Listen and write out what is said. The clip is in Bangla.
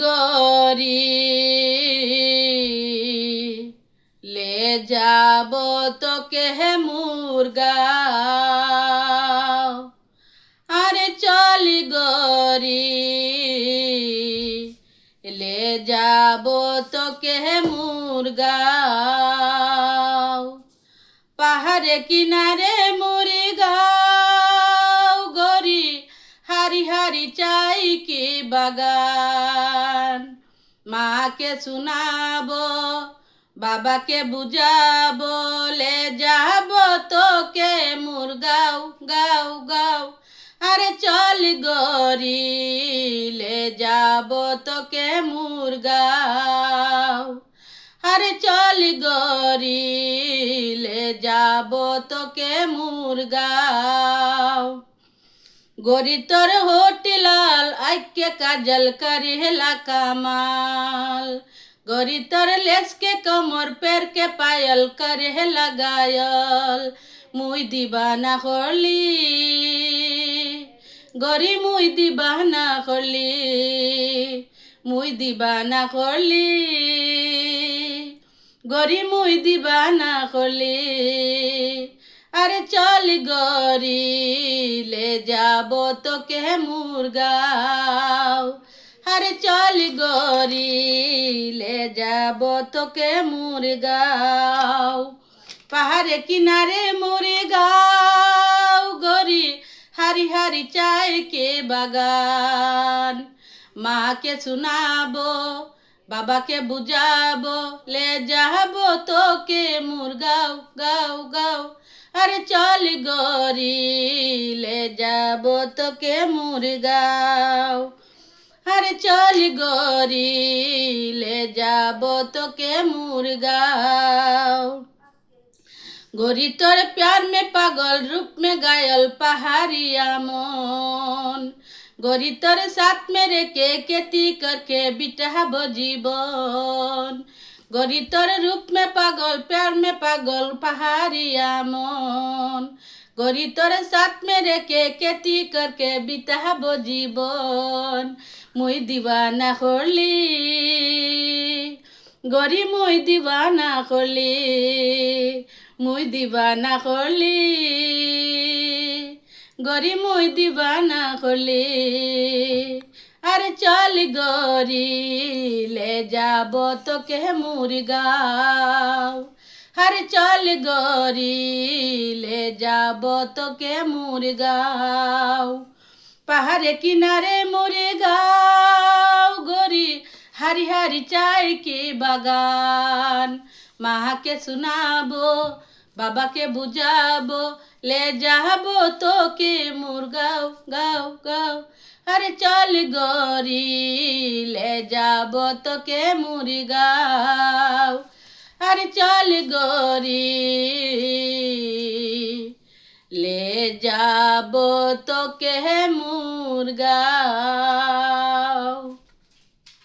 গরি ले जाबो তোকে হে মুরগাঁও আরে চল গরি ले जाबो তোকে হে মুরগাঁও পাহাড়ে কিনারে মুরগাঁও গরি হারি হারি চাই কি বাগান মাকে শোনাবো বাবাকে বুঝাবো ले যাবো তোকে মুরগাঁও গাও গাও আরে চল গরি ले যাবো তোকে মুরগাঁও আরে চল গরি ले যাবো তোকে মুরগাঁও गोरी तोर होटिलाल आइके काजल करी हेला कमाल गोरी तोर लेस के कमर पैर के पायल करे हेला गायल मुई दीवाना करली गोरी मुई दीवाना करली मुई दीवाना करली गोरी मुई दीवाना करली আরে চল গরি ले যাবো তোকে মুরগাঁও আরে চল গরি ले যাবো তোকে মুরগাঁও পাহাড়ে কিনারে মুরগাঁও গরি হারি হারি চাই কে বাগান মাকে শোনাবো বাবাকে বুঝাবো ले যাবো তোকে মুরগাঁও গাও গাও আরে চল গরি ले যাবো তোকে মুরগাঁও আরে চল গরি ले যাবো তোকে মুরগাঁও गोरी तोर प्यार में पागल रूप में घायल पहाड़िया मन गोरी तोर साथ मेरे के खेती करके बिताबो जीवन गोरी तोर रूप में पागल प्यार में पागल पहाड़िया मन गोरी तोर साथ मेरे के खेती करके बिताबो जीवन मुई दीवाना करली गोरी मुई दीवाना करली मुई दीवाना करली गोरी मुई दीवाना करली আরে চল গরি ले যাবো তোকে মুরগাঁও আরে চল গরি ले যাবো তোকে মুরগাঁও পাহাড়ে কিনারে মুরগাঁও গরি হারি হারি চাই কি বাগান মাকে শোনাবো বাবাকে বুঝাবো ले যাবো তোকে মুরগাঁও গাও গাও আরে চল গরি ले যাবো তোকে মুরগাঁও আরে চল গরি ले যাবো তোকে মুরগাঁও।